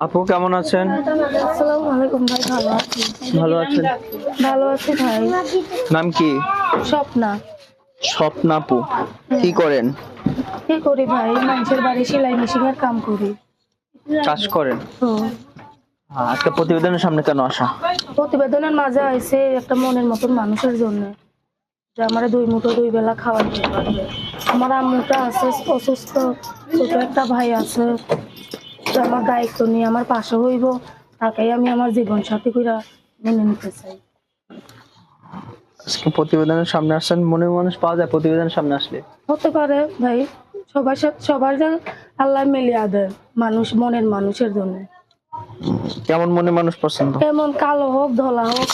আপু কেমন আছেন? আসসালামু আলাইকুম ভাই, ভালো আছি। ভালো আছেন? ভালো আছি ভাই। নাম কি? স্বপ্না। স্বপ্না আপু। কি করেন? কি করি ভাই, মানুষের বাড়ি সেলাই মেশিনের কাম করি। কাজ করেন? তো আজকে প্রতিবেদনের সামনে কেন আসা? প্রতিবেদনের মাঝে আইছে একটা মনের মতন মানুষের জন্য, যে আমার দুই মুঠো দুই বেলা খাওয়াইতে পারবে। আমার আম্মুটা আছে অসুস্থ, ছোট একটা ভাই আছে, যে আমার দায়িত্ব নিয়ে আমার পাশে হইব, তাকেই আমি আমার জীবন সাথী কইরা মেনে নিতে চাই। আজকে প্রতিবেদনের সামনে আসছেন, মনের মানুষ পাওয়া যায় প্রতিবেদনের সামনে আসলে? হতে পারে ভাই, সবার সাথে সবার যে আল্লাহ মিলিয়ে দেয় মানুষ, মনের মানুষের জন্য। কেমন মনের মানুষ পছন্দ? কেমন কালো হোক ধলা হোক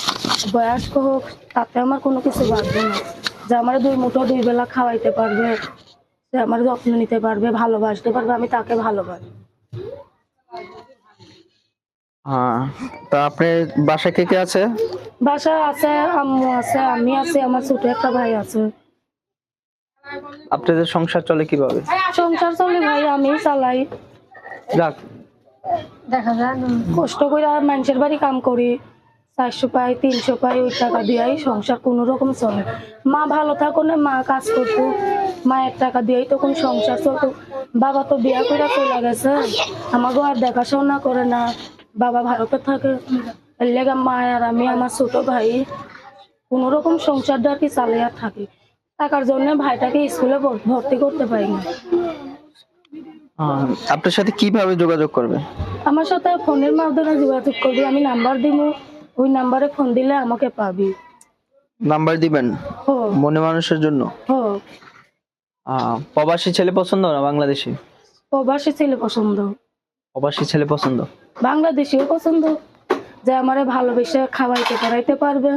বয়স্ক হোক, তাতে আমার কোনো কিছু বাঁধবে না। যে আমার দুই মুঠো দুই বেলা খাওয়াইতে পারবে, যে আমার যত্ন নিতে পারবে, ভালোবাসতে পারবে, আমি তাকে ভালোবাসি। হ্যাঁ, তা আপনার বাসায় কে কে আছে? বাসা আছে, আম্মু আছে, আমি আছি, আমার ছোট একটা ভাই আছে। আপনাদের সংসার চলে কিভাবে? সংসার চলে ভাই, আমি চালাই। যাক, দেখা যায় না, কষ্ট করে মানুষের বাড়ি কাম করি, 400 পাই 300 পাই, ওই টাকা দিয়েই সংসার কোনো রকম চলে। মা ভালো থাকো না, মা কাজ করতো, মায়ের টাকা দিয়েই তখন সংসার চলতো। বাবা তো বিয়া করে চলে গেছে, আমাকে আর দেখাশোনা করে না, বাবা ভারতে থাকে। এর লেগে মা আর আমি, আমার ছোট ভাই কোনো রকম সংসারটা আর কি চালিয়ে থাকি। টাকার জন্য ভাইটাকে স্কুলে ভর্তি করতে পারি না। আপনার সাথে কিভাবে যোগাযোগ করবে? আমার সাথে ফোনের মাধ্যমে যোগাযোগ করবি, আমি নাম্বার দিব, ওই নাম্বারে ফোন দিলে আমাকে পাবি। নাম্বার দিবেন হো মনে মানুষের জন্য? হো প্রবাসী ছেলে পছন্দ না বাংলাদেশি? প্রবাসী ছেলে পছন্দ, প্রবাসী ছেলে পছন্দ। বাংলাদেশিও পছন্দ, যে আমারে ভালোবেসে খাওয়াইতে পড়াইতে পারবে,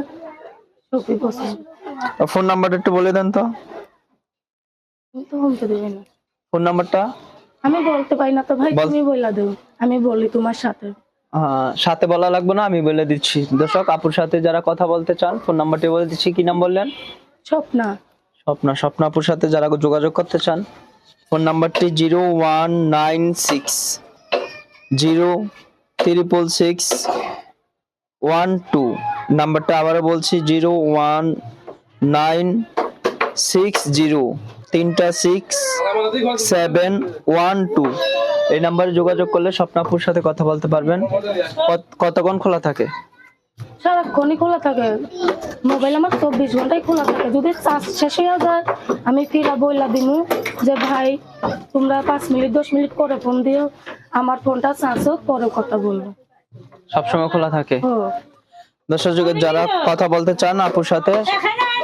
সবই পছন্দ। ফোন নাম্বারটা একটু বলে দেন তো। তুমি তো বলতে দেবে না, ফোন নাম্বারটা আমি বলতে পারি না তো ভাই, বল। তুমি বইলা দেও, আমি বলি তোমার সাথে। সাথে বলা লাগবে না, আমি বলে দিচ্ছি। দর্শক, আপুর সাথে যারা কথা বলতে চান ফোন নাম্বারটি বলে দিচ্ছি। কি নাম বললেন? স্বপ্না। স্বপ্না আপুর সাথে যারা যোগাযোগ করতে চান, ফোন নাম্বারটি 0196066612। নাম্বারটা আবারও বলছি, 0196066712। এই নাম্বারে যোগাযোগ করলে স্বপ্নাপুর সাথে কথা বলতে পারবেন। কতক্ষণ খোলা থাকে? সারাক্ষণই খোলা থাকে, মোবাইল আমার 24 ঘন্টাই খোলা থাকে। যদি চার্জ শেষ হয়ে যায়, আমি ফিরা বইলা দিমু যে ভাই তোমরা 5 মিনিট 10 মিনিট করে ফোন দিও, আমার ফোনটা চার্জ হোক, পরে কথা বলবো। সবসময় খোলা থাকে। ও দর্শক, যারা কথা বলতে চান আপুর সাথে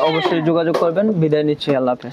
অবশ্যই যোগাযোগ করবেন। বিদায় নিচ্ছি, আল্লাহ হাফেজ।